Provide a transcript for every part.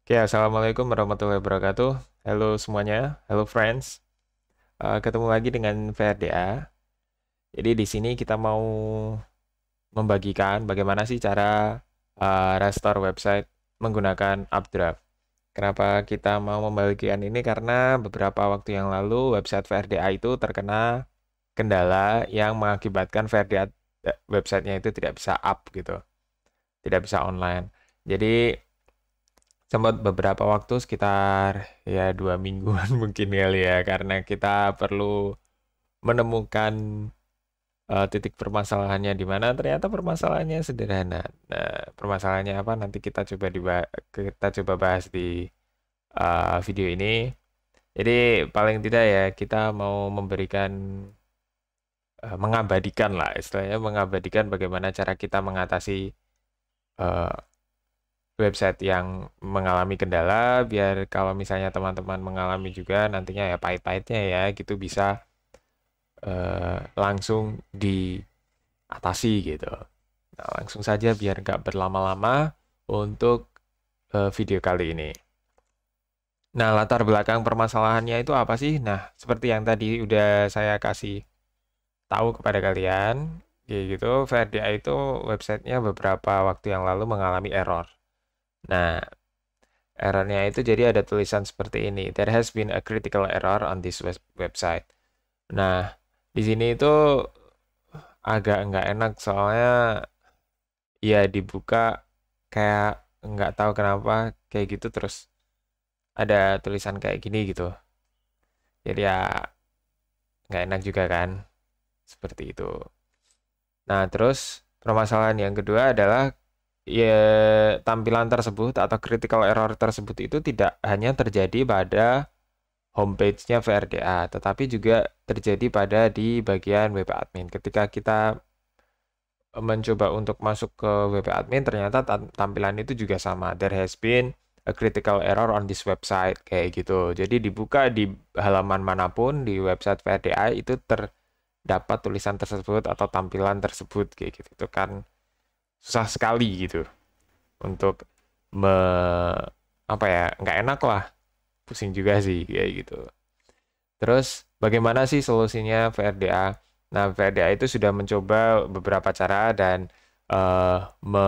Oke, assalamualaikum warahmatullahi wabarakatuh. Halo semuanya, halo friends. Ketemu lagi dengan VRDA. Jadi di sini kita mau membagikan bagaimana sih cara restore website menggunakan Updraft. Kenapa kita mau membagikan ini? Karena beberapa waktu yang lalu website VRDA itu terkena kendala yang mengakibatkan VRDA websitenya itu tidak bisa up gitu, tidak bisa online. Jadi sempat beberapa waktu sekitar ya 2 mingguan mungkin kali ya karena kita perlu menemukan titik permasalahannya di mana ternyata permasalahannya sederhana. Nah, permasalahannya apa nanti kita coba bahas di video ini. Jadi paling tidak ya kita mau memberikan mengabadikan lah istilahnya mengabadikan bagaimana cara kita mengatasi eh, website yang mengalami kendala biar kalau misalnya teman-teman mengalami juga nantinya ya pahit-pahitnya ya gitu bisa langsung diatasi gitu. Nah, langsung saja biar nggak berlama-lama untuk video kali ini. Nah, latar belakang permasalahannya itu apa sih? Nah, seperti yang tadi udah saya kasih tahu kepada kalian, kayak gitu, VRDA itu websitenya beberapa waktu yang lalu mengalami error. Nah, errornya itu jadi ada tulisan seperti ini. There has been a critical error on this website. Nah, di sini itu agak nggak enak soalnya ya dibuka kayak nggak tahu kenapa kayak gitu terus ada tulisan kayak gini gitu. Jadi ya nggak enak juga kan seperti itu. Nah, terus permasalahan yang kedua adalah ya tampilan tersebut atau critical error tersebut itu tidak hanya terjadi pada homepage-nya VRDA, tetapi juga terjadi pada di bagian WP admin. Ketika kita mencoba untuk masuk ke WP admin, ternyata tampilan itu juga sama. There has been a critical error on this website, kayak gitu. Jadi dibuka di halaman manapun di website VRDA itu terdapat tulisan tersebut atau tampilan tersebut, kayak gitu. Itu kan susah sekali gitu untuk me apa ya nggak enak lah, pusing juga sih kayak gitu. Terus bagaimana sih solusinya VRDA? Nah, VRDA itu sudah mencoba beberapa cara dan eh, me,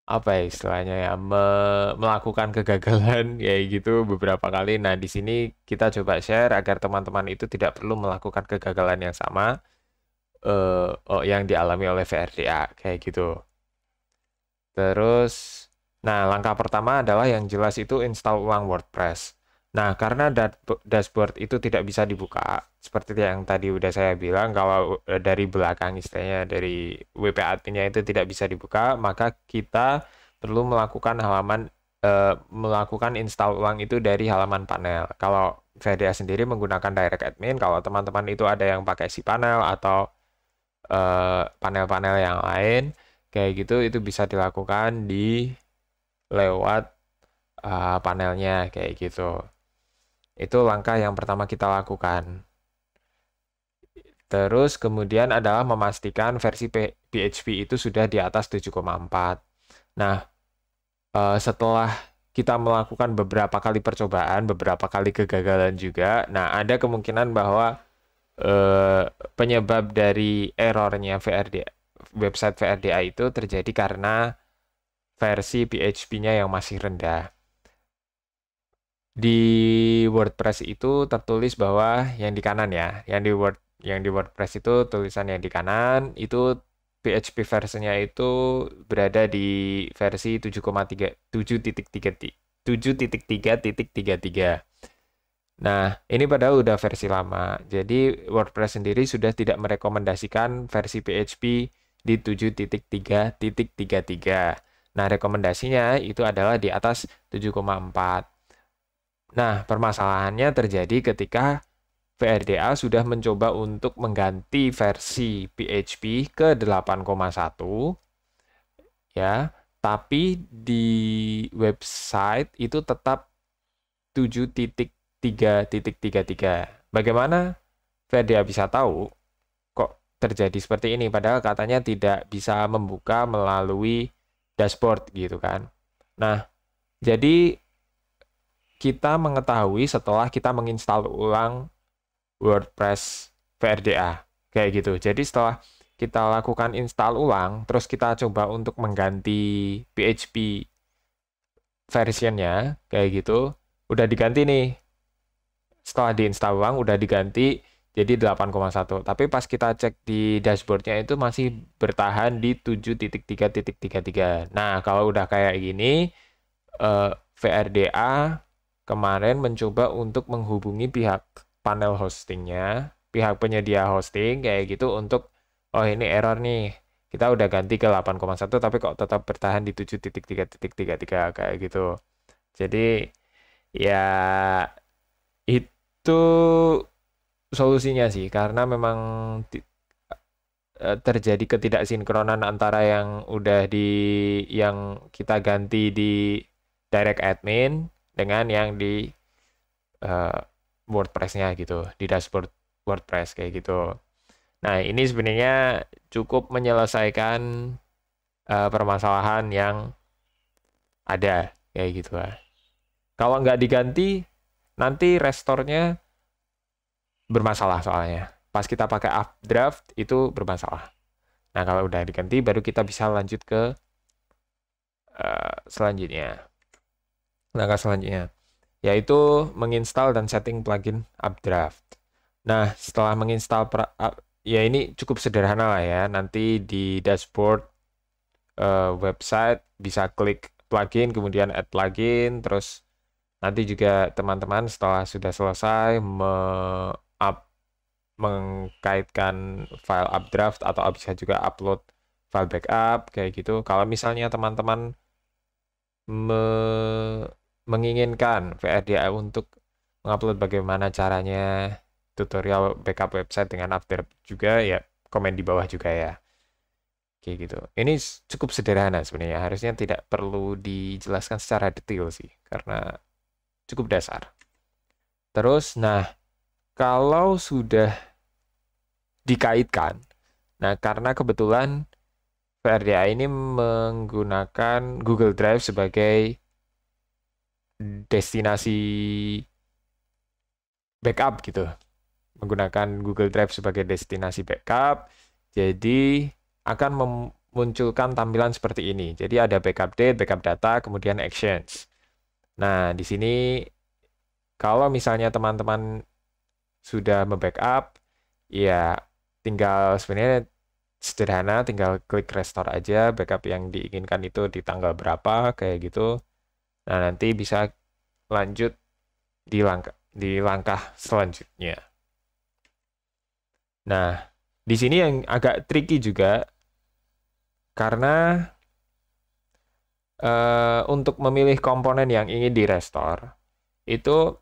apa ya istilahnya ya melakukan kegagalan ya gitu beberapa kali. Nah, di sini kita coba share agar teman-teman itu tidak perlu melakukan kegagalan yang sama yang dialami oleh VRDA kayak gitu. Terus, nah langkah pertama adalah yang jelas itu install ulang WordPress. Nah, karena dashboard itu tidak bisa dibuka, seperti yang tadi udah saya bilang, kalau dari belakang istilahnya dari WP adminnya itu tidak bisa dibuka, maka kita perlu melakukan install ulang itu dari halaman panel. Kalau VDA sendiri menggunakan Direct Admin, kalau teman-teman itu ada yang pakai cPanel atau panel-panel yang lain, kayak gitu itu bisa dilakukan di lewat panelnya kayak gitu. Itu langkah yang pertama kita lakukan. Terus kemudian adalah memastikan versi PHP itu sudah di atas 7,4. Nah, setelah kita melakukan beberapa kali percobaan, beberapa kali kegagalan juga, nah ada kemungkinan bahwa penyebab dari errornya website VRDA itu terjadi karena versi PHP-nya yang masih rendah. Di WordPress itu tertulis bahwa yang di kanan ya, yang di WordPress itu tulisan yang di kanan itu PHP versinya itu berada di versi 7,3.7.3.33. Nah, ini padahal udah versi lama. Jadi WordPress sendiri sudah tidak merekomendasikan versi PHP di 7.3.33. Nah, rekomendasinya itu adalah di atas 7,4. Nah, permasalahannya terjadi ketika VRDA sudah mencoba untuk mengganti versi PHP ke 8,1 ya, tapi di website itu tetap 7.3.33. Bagaimana VRDA bisa tahu kok terjadi seperti ini padahal katanya tidak bisa membuka melalui dashboard gitu kan. Nah, Jadi kita mengetahui setelah kita menginstal ulang WordPress VRDA kayak gitu. Jadi setelah kita lakukan install ulang, terus kita coba untuk mengganti PHP versionnya kayak gitu, udah diganti nih. Setelah diinstal ulang udah diganti jadi 8,1. Tapi pas kita cek di dashboardnya itu masih bertahan di 7.3.33. Nah, kalau udah kayak gini, VRDA kemarin mencoba untuk menghubungi pihak panel hostingnya, pihak penyedia hosting kayak gitu untuk, oh ini error nih, kita udah ganti ke 8,1 tapi kok tetap bertahan di 7.3.33 kayak gitu. Jadi ya itu solusinya sih, karena memang terjadi ketidaksinkronan antara yang udah yang kita ganti di direct admin dengan yang di WordPress-nya gitu, di dashboard WordPress kayak gitu. Nah, ini sebenarnya cukup menyelesaikan permasalahan yang ada kayak gitu lah. Kalau nggak diganti, nanti restore-nya bermasalah soalnya. Pas kita pakai updraft itu bermasalah. Nah, kalau udah diganti baru kita bisa lanjut ke selanjutnya. Langkah selanjutnya yaitu menginstal dan setting plugin updraft. Nah, setelah menginstal ya ini cukup sederhana lah ya. Nanti di dashboard website bisa klik plugin, kemudian add plugin, terus nanti juga teman-teman setelah sudah selesai mengkaitkan file updraft atau bisa juga upload file backup kayak gitu. Kalau misalnya teman-teman menginginkan VRDA untuk mengupload bagaimana caranya tutorial backup website dengan updraft juga, ya komen di bawah juga ya. Kayak gitu. Ini cukup sederhana sebenarnya. Harusnya tidak perlu dijelaskan secara detail sih, karena cukup dasar. Terus, nah, kalau sudah dikaitkan, nah karena kebetulan VRDA ini menggunakan Google Drive sebagai destinasi backup gitu. Menggunakan Google Drive sebagai destinasi backup, jadi akan memunculkan tampilan seperti ini. Jadi ada backup date, backup data, kemudian actions. Nah, di sini kalau misalnya teman-teman sudah membackup, ya tinggal sebenarnya sederhana, tinggal klik restore aja, backup yang diinginkan itu di tanggal berapa, kayak gitu. Nah, nanti bisa lanjut di langkah selanjutnya. Nah, di sini yang agak tricky juga, karena untuk memilih komponen yang ingin di-restore, itu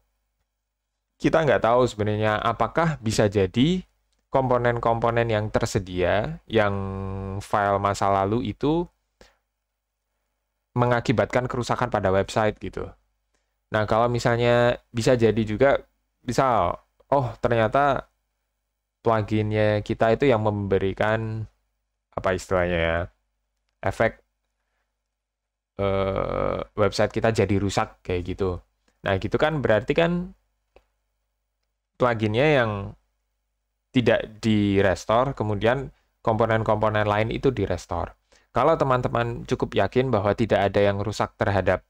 kita nggak tahu sebenarnya apakah bisa jadi komponen-komponen yang tersedia, yang file masa lalu itu mengakibatkan kerusakan pada website gitu. Nah, kalau misalnya bisa jadi juga, misal, oh ternyata pluginnya kita itu yang memberikan, apa istilahnya ya, efek website kita jadi rusak kayak gitu. Nah, gitu kan berarti kan pluginnya yang tidak di-restore, kemudian komponen-komponen lain itu di-restore. Kalau teman-teman cukup yakin bahwa tidak ada yang rusak terhadap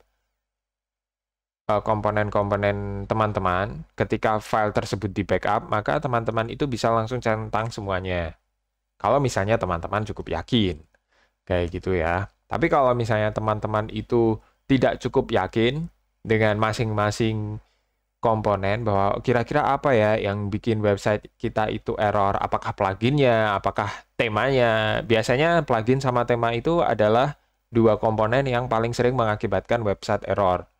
komponen-komponen teman-teman, ketika file tersebut di-backup, maka teman-teman itu bisa langsung centang semuanya. Kalau misalnya teman-teman cukup yakin, kayak gitu ya. Tapi kalau misalnya teman-teman itu tidak cukup yakin dengan masing-masing komponen, bahwa kira-kira apa ya yang bikin website kita itu error, apakah pluginnya, apakah temanya. Biasanya plugin sama tema itu adalah dua komponen yang paling sering mengakibatkan website error.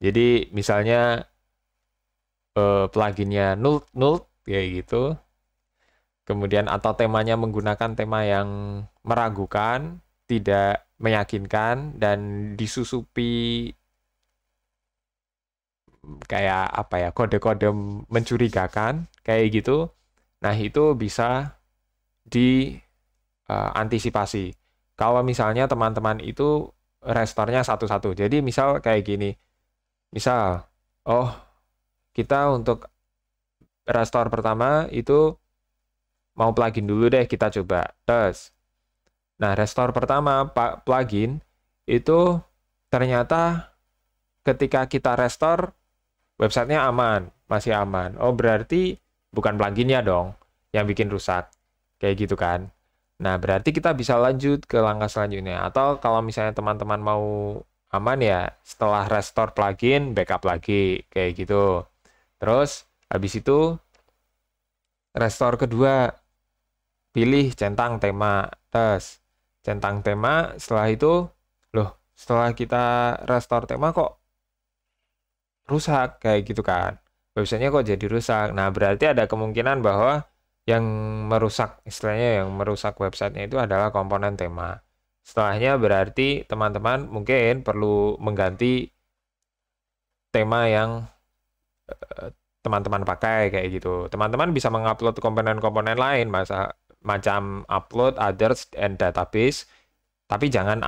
Jadi misalnya pluginnya null kayak gitu, kemudian atau temanya menggunakan tema yang meragukan, tidak meyakinkan, dan disusupi kayak apa ya, kode-kode mencurigakan kayak gitu. Nah, itu bisa diantisipasi. Kalau misalnya teman-teman itu restore-nya satu-satu. Jadi misal kayak gini. Misal, oh kita untuk restore pertama itu mau plugin dulu deh kita coba. Nah, restore pertama plugin itu ternyata ketika kita restore websitenya aman, masih aman. Oh, berarti bukan pluginnya dong yang bikin rusak. Kayak gitu kan. Nah, berarti kita bisa lanjut ke langkah selanjutnya. Atau kalau misalnya teman-teman mau aman ya, setelah restore plugin, backup lagi. Kayak gitu. Terus, habis itu, restore kedua. Pilih centang tema. Centang tema, setelah itu, loh, setelah kita restore tema kok rusak. Kayak gitu kan. Websitenya kok jadi rusak. Nah, berarti ada kemungkinan bahwa yang merusak, istilahnya yang merusak websitenya itu adalah komponen tema. Setelahnya berarti teman-teman mungkin perlu mengganti tema yang teman-teman pakai kayak gitu. Teman-teman bisa mengupload komponen-komponen lain, macam upload, others, and database, tapi jangan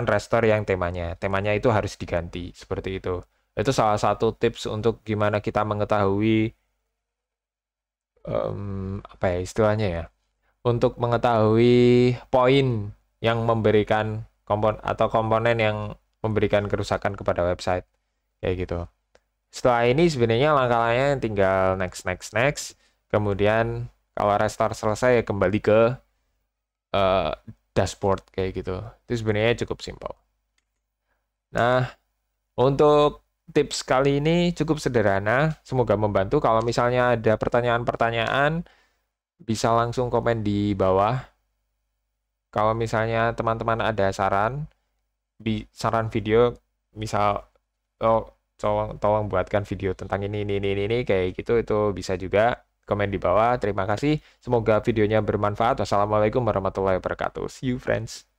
restore yang temanya. Temanya itu harus diganti, seperti itu. Itu salah satu tips untuk gimana kita mengetahui apa ya istilahnya ya, untuk mengetahui poin yang memberikan komponen yang memberikan kerusakan kepada website kayak gitu. Setelah ini sebenarnya langkah-langkahnya tinggal next. Kemudian kalau restore selesai ya kembali ke dashboard kayak gitu. Itu sebenarnya cukup simpel. Nah, untuk tips kali ini cukup sederhana, semoga membantu. Kalau misalnya ada pertanyaan-pertanyaan, bisa langsung komen di bawah. Kalau misalnya teman-teman ada saran video, misal, oh, tolong buatkan video tentang ini, kayak gitu, itu bisa juga komen di bawah. Terima kasih, semoga videonya bermanfaat. Wassalamualaikum warahmatullahi wabarakatuh. See you friends.